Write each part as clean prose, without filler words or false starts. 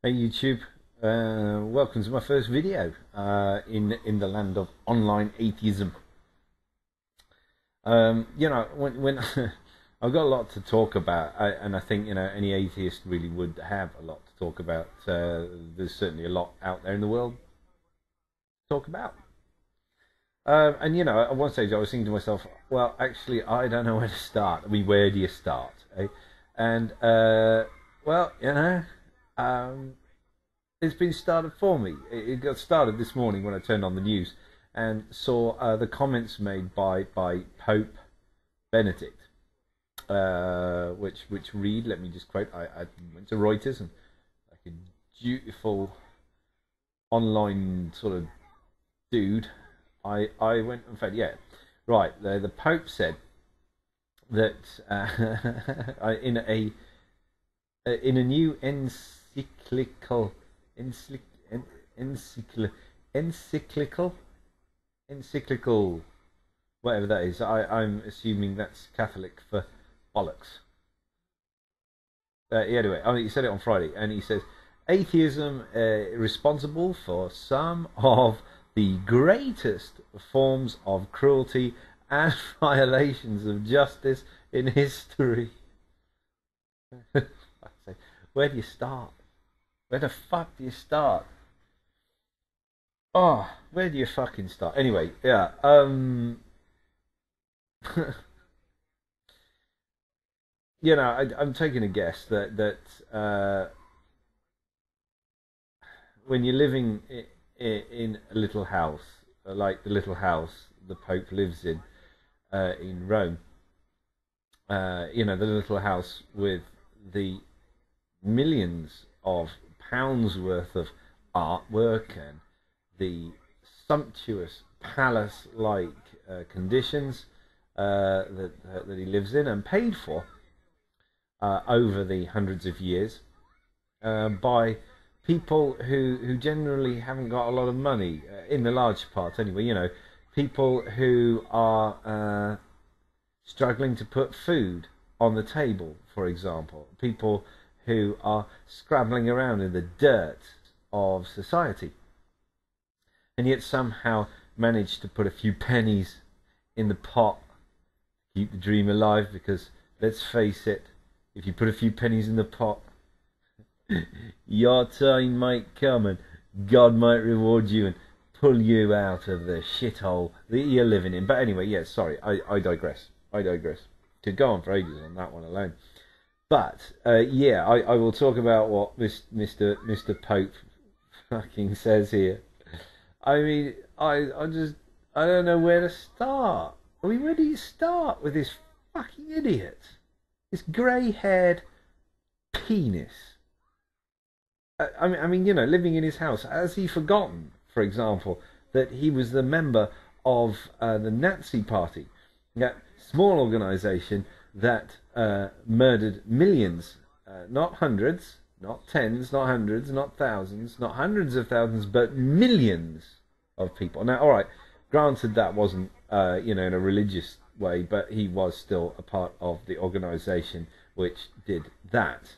Hey YouTube, welcome to my first video in the land of online atheism. When I've got a lot to talk about, and I think any atheist really would have a lot to talk about. There's certainly a lot out there in the world to talk about. At one stage I was thinking to myself, well, actually, I don't know where to start. I mean, where do you start? Eh? And well, it's been started for me. It got started this morning when I turned on the news and saw the comments made by Pope Benedict, which read. Let me just quote. I went to Reuters, and like a dutiful online sort of dude, I went and said, yeah, right. The Pope said that in a new encyclical encyclical, whatever that is. I'm assuming that's Catholic for bollocks. Anyway, he said it on Friday, and he says atheism responsible for some of the greatest forms of cruelty and violations of justice in history. Where do you start? Where the fuck do you start? Oh, where do you fucking start? Anyway, yeah. I'm taking a guess that when you're living in a little house, like the little house the Pope lives in Rome, the little house with the millions of pounds worth of artwork and the sumptuous palace-like conditions that he lives in and paid for over the hundreds of years by people who generally haven't got a lot of money, in the large part anyway. People who are struggling to put food on the table, for example. People who are scrabbling around in the dirt of society, and yet somehow manage to put a few pennies in the pot, keep the dream alive. Because let's face it, if you put a few pennies in the pot, your time might come and God might reward you and pull you out of the shithole that you're living in. But anyway, yeah, sorry, I digress. Could go on for ages on that one alone. But yeah, I will talk about what Mr. Pope fucking says here. I mean, I don't know where to start. I mean, where do you start with this fucking idiot? This grey-haired penis. I mean, living in his house. Has he forgotten, for example, that he was the member of the Nazi Party, that small organisation that murdered millions, not hundreds, not tens, not hundreds, not thousands, not hundreds of thousands, but millions of people. Now, all right, granted that wasn't, in a religious way, but he was still a part of the organisation which did that.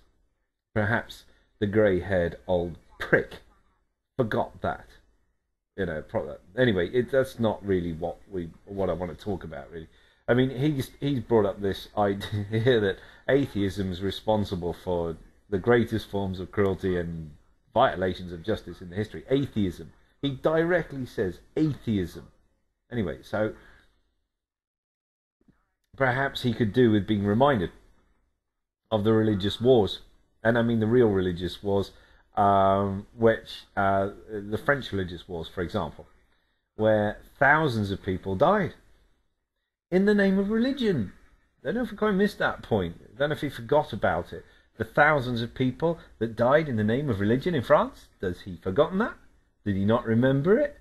Perhaps the grey-haired old prick forgot that. Anyway, that's not really what I want to talk about, really. I mean, he's brought up this idea that atheism is responsible for the greatest forms of cruelty and violations of justice in the history. Atheism. He directly says atheism. Anyway, so perhaps he could do with being reminded of the religious wars, and I mean the real religious wars, which the French religious wars, for example, where thousands of people died in the name of religion. I don't know if he quite missed that point. I don't know if he forgot about it. The thousands of people that died in the name of religion in France. Has he forgotten that? Did he not remember it?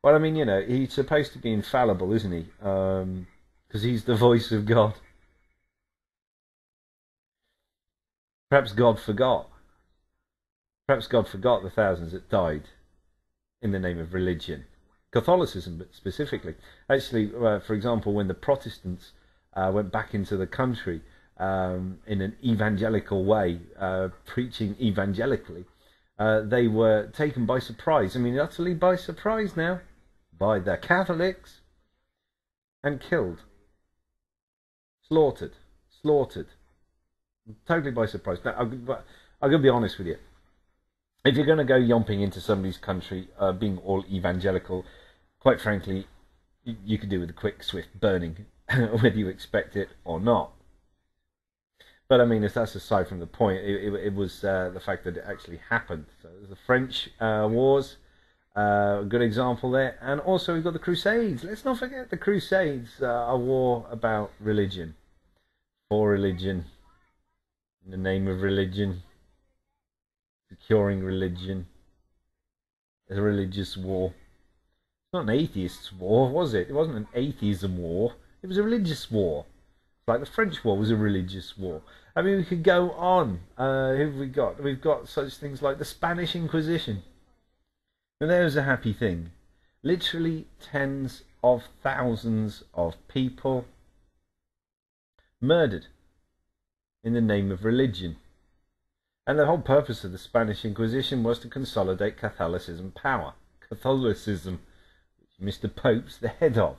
Well, I mean, he's supposed to be infallible, isn't he? Because he's the voice of God. Perhaps God forgot. Perhaps God forgot the thousands that died in the name of religion. Catholicism, but specifically. Actually, for example, when the Protestants went back into the country in an evangelical way, preaching evangelically, They were taken by surprise. I mean, utterly by surprise now, by the Catholics, and killed, slaughtered, totally by surprise. Now, I'm going to be honest with you. If you're going to go yomping into somebody's country, being all evangelical, quite frankly, you could do with a quick, swift burning, whether you expect it or not. But I mean, if that's aside from the point, it was the fact that it actually happened. So there's the French Wars, a good example there. And also we've got the Crusades. Let's not forget the Crusades, a war about religion, for religion, in the name of religion, securing religion. It's a religious war. It's not an atheist's war, was it? It wasn't an atheism war. It was a religious war. Like the French War was a religious war. I mean, we could go on. Who have we got? We've got such things like the Spanish Inquisition. And there's a happy thing. Literally tens of thousands of people murdered in the name of religion. And the whole purpose of the Spanish Inquisition was to consolidate Catholicism power. Catholicism, which Mr. Pope's the head of.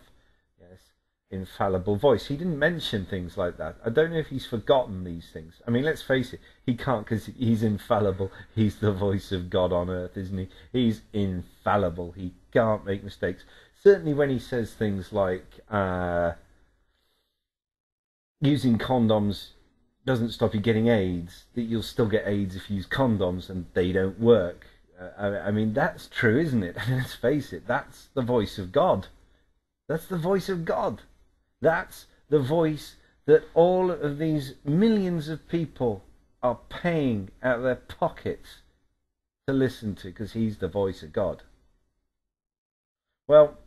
Yes, infallible voice. He didn't mention things like that. I don't know if he's forgotten these things. I mean, let's face it, he can't, because he's infallible. He's the voice of God on earth, isn't he? He's infallible. He can't make mistakes. Certainly when he says things like using condoms doesn't stop you getting AIDS, that you'll still get AIDS if you use condoms and they don't work. I mean, that's true, isn't it? Let's face it, that's the voice of God. That's the voice of God. That's the voice that all of these millions of people are paying out of their pockets to listen to, because he's the voice of God. Well,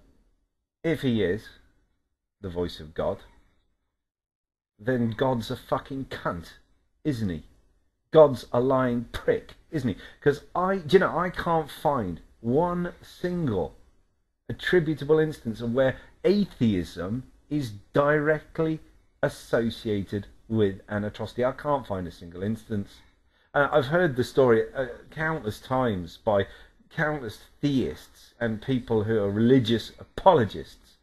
if he is the voice of God, then God's a fucking cunt, isn't he? God's a lying prick, isn't he? Because I can't find one single attributable instance of where atheism is directly associated with an atrocity. I can't find a single instance. I've heard the story countless times by countless theists and people who are religious apologists,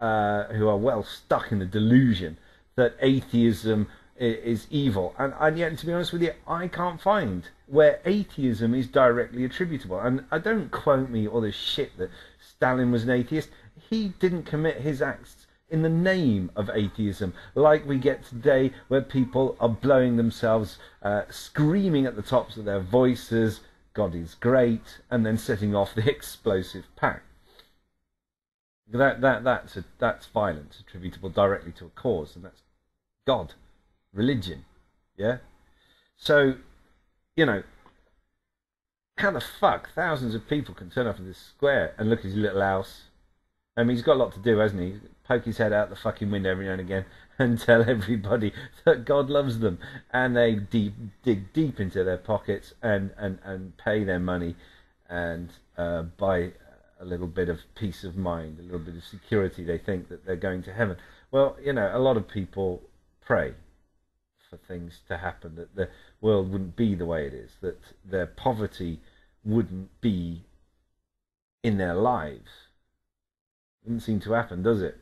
who are well stuck in the delusion that atheism is evil, and yet, to be honest with you, I can't find where atheism is directly attributable. And I don't quote me all this shit that Stalin was an atheist. He didn't commit his acts in the name of atheism, like we get today, where people are blowing themselves, screaming at the tops of their voices, "God is great," and then setting off the explosive pack. That's violence attributable directly to a cause, and that's God, religion, yeah. So, how the fuck thousands of people can turn up in this square and look at his little house? I mean, he's got a lot to do, hasn't he? Poke his head out the fucking window every now and again and tell everybody that God loves them, and they dig deep into their pockets and pay their money and buy a little bit of peace of mind, a little bit of security. They think that they're going to heaven. Well, a lot of people pray for things to happen, that the world wouldn't be the way it is, that their poverty wouldn't be in their lives. It doesn't seem to happen, does it?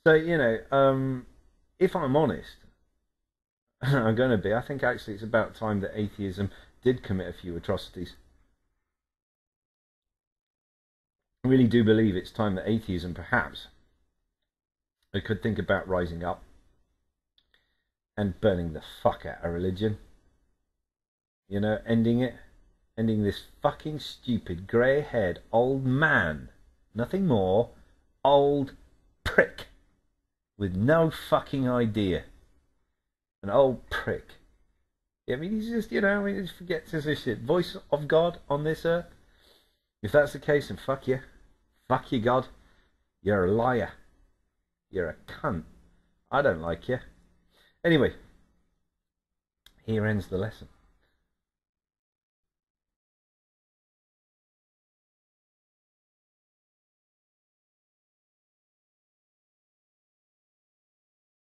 So, if I'm honest, I'm going to be, I think actually it's about time that atheism did commit a few atrocities. I really do believe it's time that atheism, perhaps, we could think about rising up and burning the fuck out of religion. Ending it. Ending this fucking stupid, grey-haired old man. Nothing more. Old prick. With no fucking idea. An old prick. I mean, he's just, he forgets his shit. Voice of God on this earth. If that's the case, then fuck you. Fuck you, God. You're a liar. You're a cunt. I don't like you. Anyway, here ends the lesson.